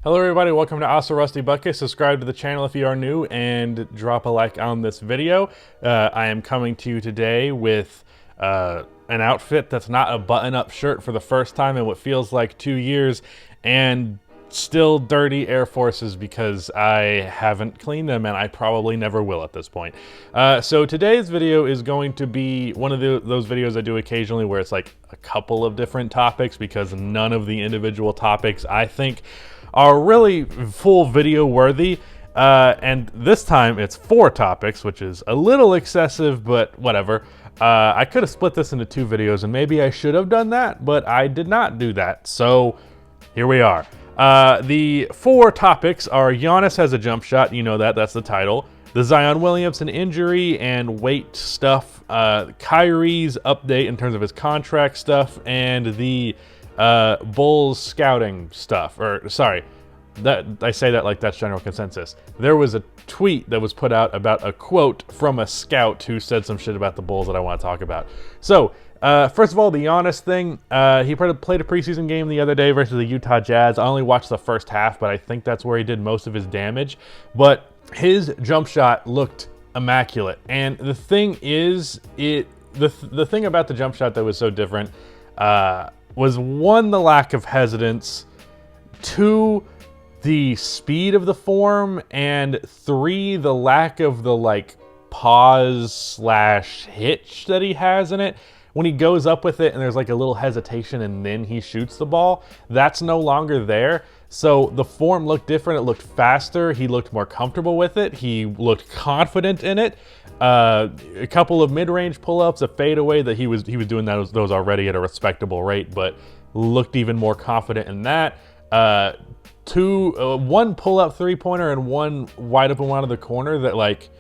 Hello everybody, welcome to Also Rusty Bucket. Subscribe to the channel if you are new and drop a like on this video. I am coming to you today with an outfit that's not a button-up shirt for the first time in what feels like 2 years, and still dirty Air Forces because I haven't cleaned them and I probably never will at this point. So today's video is going to be one of those videos I do occasionally where it's like a couple of different topics because none of the individual topics I think are really full video worthy, and this time it's 4 topics, which is a little excessive, but whatever. I could have split this into 2 videos, and maybe I should have done that, but I did not do that, so here we are. The 4 topics are Giannis has a jump shot, you know that's the title. The Zion Williamson injury and weight stuff, Kyrie's update in terms of his contract stuff, and the Bulls scouting stuff, or sorry, that I say that like that's general consensus. There was a tweet that was put out about a quote from a scout who said some shit about the Bulls that I want to talk about. So, first of all, the Giannis thing. He played a preseason game the other day versus the Utah Jazz. I only watched the first half, but I think that's where he did most of his damage. But his jump shot looked immaculate. And the thing is, the thing about the jump shot that was so different, was 1, the lack of hesitance, 2, the speed of the form, and 3, the lack of the like pause / hitch that he has in it. When he goes up with it and there's like a little hesitation and then he shoots the ball, that's no longer there. So the form looked different, it looked faster, he looked more comfortable with it, he looked confident in it. A couple of mid-range pull-ups, a fadeaway that he was doing those already at a respectable rate, but looked even more confident in that. 1 pull-up three-pointer and 1 wide open one out of the corner that, like,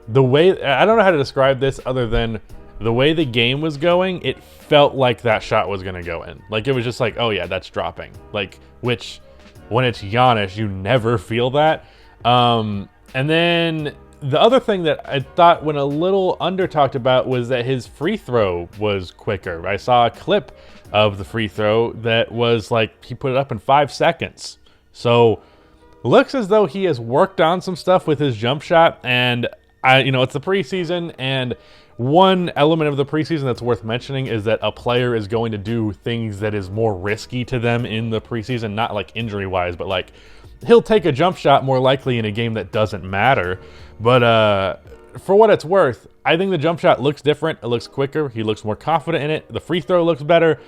the way, I don't know how to describe this other than the way the game was going, it felt like that shot was going to go in. Like, it was just like, oh yeah, that's dropping. Like, which, when it's Giannis, you never feel that. And then the other thing that I thought went a little under talked about was that his free throw was quicker. I saw a clip of the free throw that was like, he put it up in 5 seconds. So looks as though he has worked on some stuff with his jump shot, and it's the preseason, and one element of the preseason that's worth mentioning is that a player is going to do things that is more risky to them in the preseason, not like injury wise, but like he'll take a jump shot more likely in a game that doesn't matter. But for what it's worth, I think the jump shot looks different. It looks quicker. He looks more confident in it. The free throw looks better.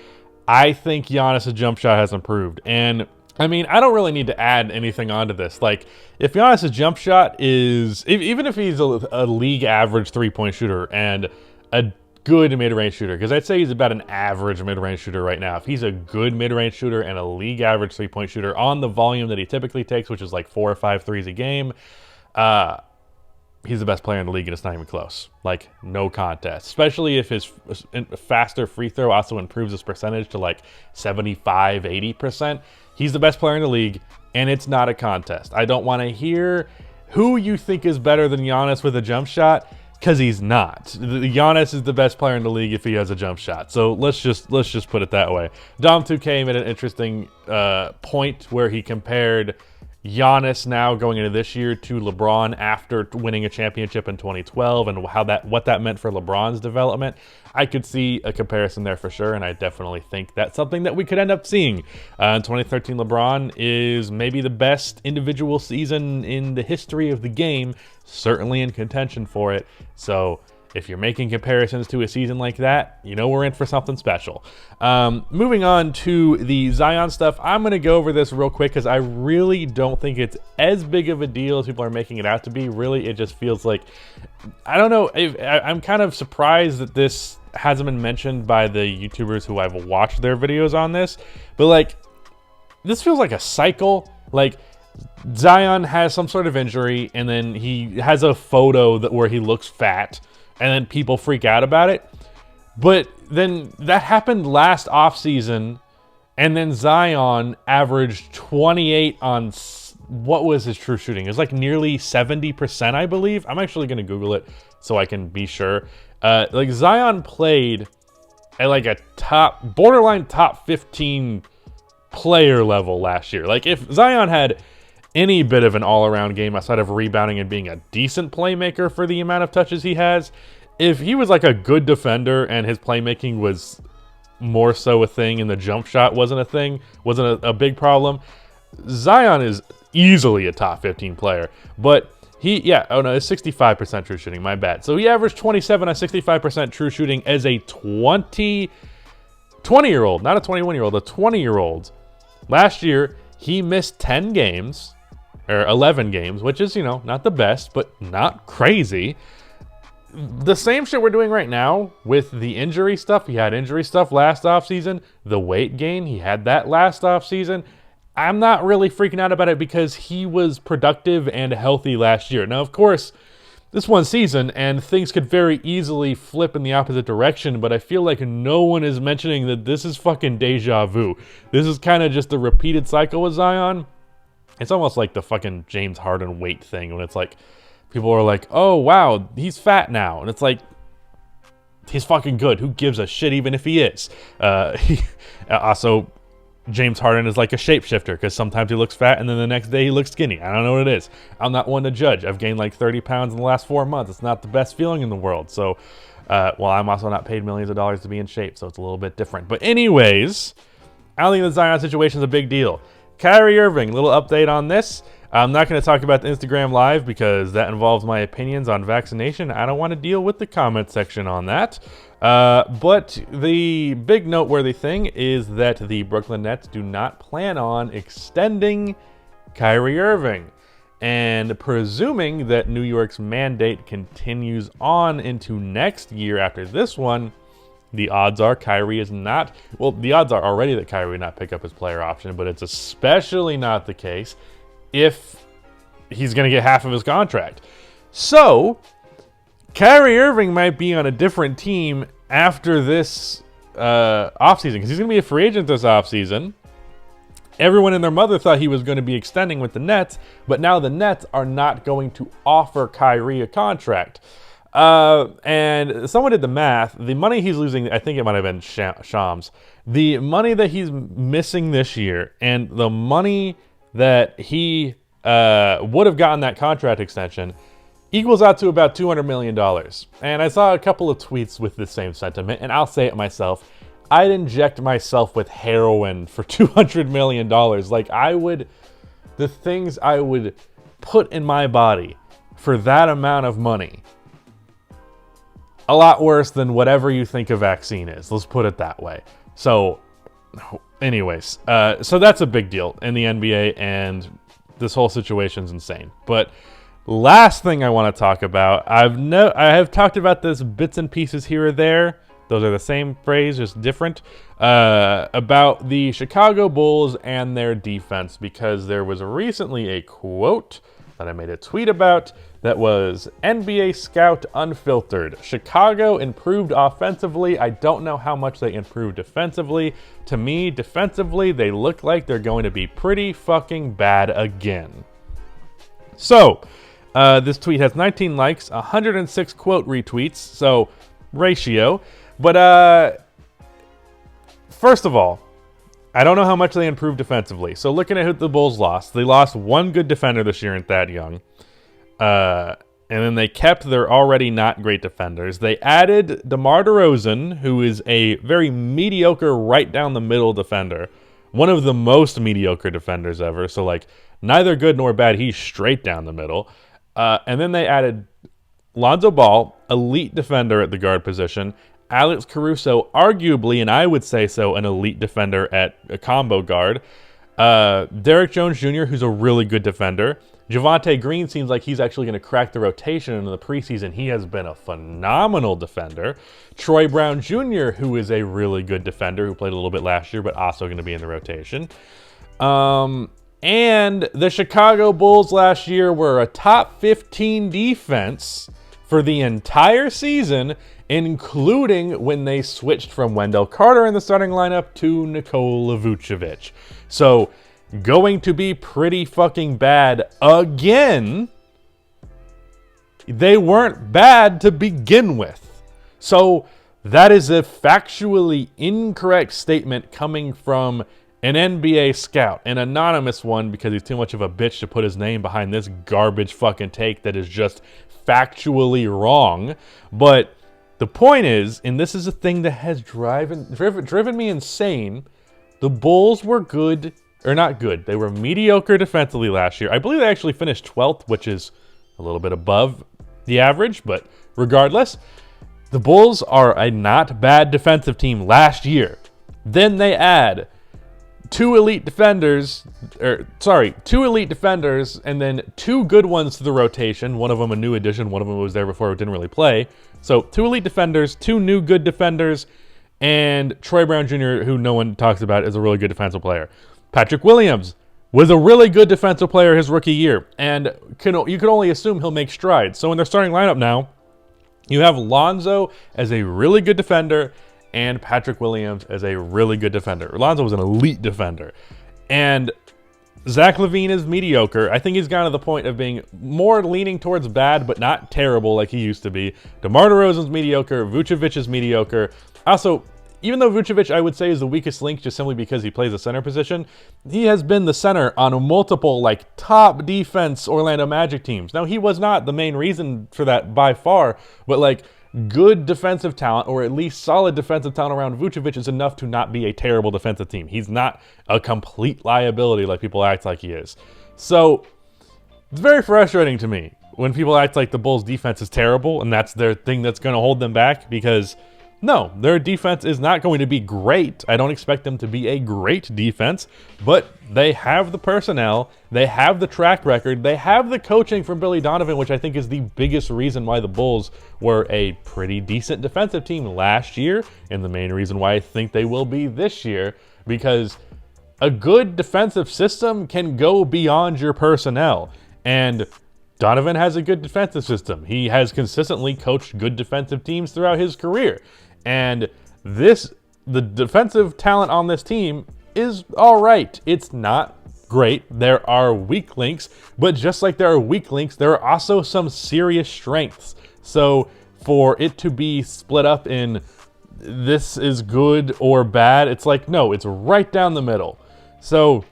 I think Giannis' jump shot has improved. And I mean, I don't really need to add anything onto this. Like, if Giannis' jump shot is, even if he's a league average 3-point shooter and a good mid-range shooter, because I'd say he's about an average mid-range shooter right now. If he's a good mid-range shooter and a league average 3-point shooter on the volume that he typically takes, which is like 4 or 5 threes a game, he's the best player in the league, and it's not even close. Like, no contest. Especially if his faster free throw also improves his percentage to like 75, 80%. He's the best player in the league, and it's not a contest. I don't want to hear who you think is better than Giannis with a jump shot, because he's not. Giannis is the best player in the league if he has a jump shot. So let's just put it that way. Dom2K made an interesting point where he compared Giannis now going into this year to LeBron after winning a championship in 2012 and what that meant for LeBron's development. I could see a comparison there for sure, and I definitely think that's something that we could end up seeing. In 2013, LeBron is maybe the best individual season in the history of the game, certainly in contention for it. So if you're making comparisons to a season like that, you know we're in for something special. Moving on to the Zion stuff, I'm going to go over this real quick because I really don't think it's as big of a deal as people are making it out to be. Really, it just feels like, I don't know, I'm kind of surprised that this hasn't been mentioned by the YouTubers who I've watched their videos on this, but like, this feels like a cycle. Like, Zion has some sort of injury, and then he has a photo where he looks fat, and then people freak out about it. But then that happened last offseason, and then Zion averaged 28 on, what was his true shooting? It was like nearly 70%, I believe. I'm actually going to Google it so I can be sure. Like, Zion played at like a borderline top 15 player level last year. Like, if Zion had any bit of an all-around game outside of rebounding and being a decent playmaker for the amount of touches he has, if he was like a good defender and his playmaking was more so a thing and the jump shot wasn't a thing, wasn't a big problem, Zion is easily a top 15 player. But it's 65% true shooting, my bad. So he averaged 27 on 65% true shooting as a 20-year-old, not a 21-year-old, a 20-year-old. Last year, he missed 10 games, or 11 games, which is, not the best, but not crazy. The same shit we're doing right now with the injury stuff. He had injury stuff last offseason. The weight gain, he had that last offseason. I'm not really freaking out about it because he was productive and healthy last year. Now, of course, this one season, and things could very easily flip in the opposite direction, but I feel like no one is mentioning that this is fucking deja vu. This is kind of just a repeated cycle with Zion. It's almost like the fucking James Harden weight thing when it's like, people are like, oh, wow, he's fat now. And it's like, he's fucking good. Who gives a shit even if he is? Also, James Harden is like a shapeshifter because sometimes he looks fat and then the next day he looks skinny. I don't know what it is. I'm not one to judge. I've gained like 30 pounds in the last 4 months. It's not the best feeling in the world. So, I'm also not paid millions of dollars to be in shape, so it's a little bit different. But anyways, I don't think the Zion situation is a big deal. Kyrie Irving, little update on this. I'm not going to talk about the Instagram Live because that involves my opinions on vaccination. I don't want to deal with the comment section on that. But the big noteworthy thing is that the Brooklyn Nets do not plan on extending Kyrie Irving. And presuming that New York's mandate continues on into next year after this one, the odds are Kyrie is not... Well, the odds are already that Kyrie would not pick up his player option, but it's especially not the case if he's going to get half of his contract. So, Kyrie Irving might be on a different team after this offseason, because he's going to be a free agent this offseason. Everyone and their mother thought he was going to be extending with the Nets, but now the Nets are not going to offer Kyrie a contract. And someone did the math. The money he's losing, I think it might have been Shams. The money that he's missing this year and the money that he would have gotten that contract extension equals out to about $200 million. And I saw a couple of tweets with the same sentiment, and I'll say it myself. I'd inject myself with heroin for $200 million. Like, the things I would put in my body for that amount of money, a lot worse than whatever you think a vaccine is. Let's put it that way. So, anyways, so that's a big deal in the NBA, and this whole situation's insane. But last thing I want to talk about, I have talked about this bits and pieces here or there. Those are the same phrase, just different, about the Chicago Bulls and their defense, because there was recently a quote that I made a tweet about that was NBA Scout Unfiltered. Chicago improved offensively. I don't know how much they improved defensively. To me, defensively, they look like they're going to be pretty fucking bad again. So, this tweet has 19 likes, 106 quote retweets, so ratio. But first of all, I don't know how much they improved defensively. So looking at who the Bulls lost, they lost one good defender this year in Thad Young. And then they kept their already not great defenders. They added DeMar DeRozan, who is a very mediocre right down the middle defender. One of the most mediocre defenders ever. So like neither good nor bad. He's straight down the middle. And then they added Lonzo Ball, elite defender at the guard position. Alex Caruso, arguably, and I would say so, an elite defender at a combo guard. Derrick Jones Jr., who's a really good defender. Javonte Green seems like he's actually going to crack the rotation in the preseason. He has been a phenomenal defender. Troy Brown Jr., who is a really good defender, who played a little bit last year, but also going to be in the rotation. And the Chicago Bulls last year were a top 15 defense for the entire season, including when they switched from Wendell Carter in the starting lineup to Nikola Vucevic. So, going to be pretty fucking bad again. They weren't bad to begin with. So, that is a factually incorrect statement coming from an NBA scout, an anonymous one because he's too much of a bitch to put his name behind this garbage fucking take that is just factually wrong. But the point is, and this is a thing that has driven me insane, the Bulls were good, or not good, they were mediocre defensively last year. I believe they actually finished 12th, which is a little bit above the average, but regardless, the Bulls are a not bad defensive team last year. Then they add two elite defenders, and then two good ones to the rotation. One of them a new addition, one of them was there before but didn't really play. So 2 elite defenders, 2 new good defenders, and Troy Brown Jr., who no one talks about, is a really good defensive player. Patrick Williams was a really good defensive player his rookie year, and you could only assume he'll make strides. So in their starting lineup now, you have Lonzo as a really good defender and Patrick Williams as a really good defender. Lonzo was an elite defender. And Zach LaVine is mediocre. I think he's gotten to the point of being more leaning towards bad, but not terrible like he used to be. DeMar DeRozan's mediocre. Vucevic is mediocre. Also, even though Vucevic, I would say, is the weakest link just simply because he plays the center position, he has been the center on multiple, top defense Orlando Magic teams. Now, he was not the main reason for that by far, but, good defensive talent, or at least solid defensive talent around Vucevic is enough to not be a terrible defensive team. He's not a complete liability like people act like he is. So, it's very frustrating to me when people act like the Bulls' defense is terrible and that's their thing that's going to hold them back, because no, their defense is not going to be great. I don't expect them to be a great defense, but they have the personnel, they have the track record, they have the coaching from Billy Donovan, which I think is the biggest reason why the Bulls were a pretty decent defensive team last year, and the main reason why I think they will be this year, because a good defensive system can go beyond your personnel, and Donovan has a good defensive system. He has consistently coached good defensive teams throughout his career. And the defensive talent on this team is all right. It's not great. There are weak links, but just like there are weak links, there are also some serious strengths. So for it to be split up in this is good or bad, it's no, it's right down the middle. So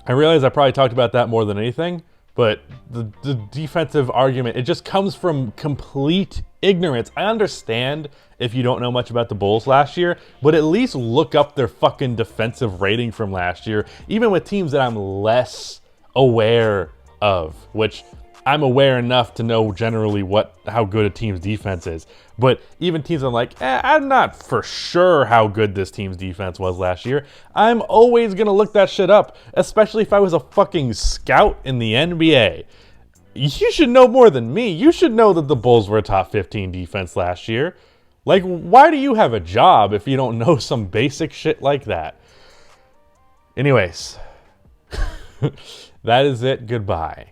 I realize I probably talked about that more than anything, but the defensive argument, it just comes from complete ignorance. I understand if you don't know much about the Bulls last year, but at least look up their fucking defensive rating from last year, even with teams that I'm less aware of, which I'm aware enough to know generally how good a team's defense is. But even teams I'm I'm not for sure how good this team's defense was last year. I'm always going to look that shit up, especially if I was a fucking scout in the NBA. You should know more than me. You should know that the Bulls were a top 15 defense last year. Why do you have a job if you don't know some basic shit like that? Anyways, that is it. Goodbye.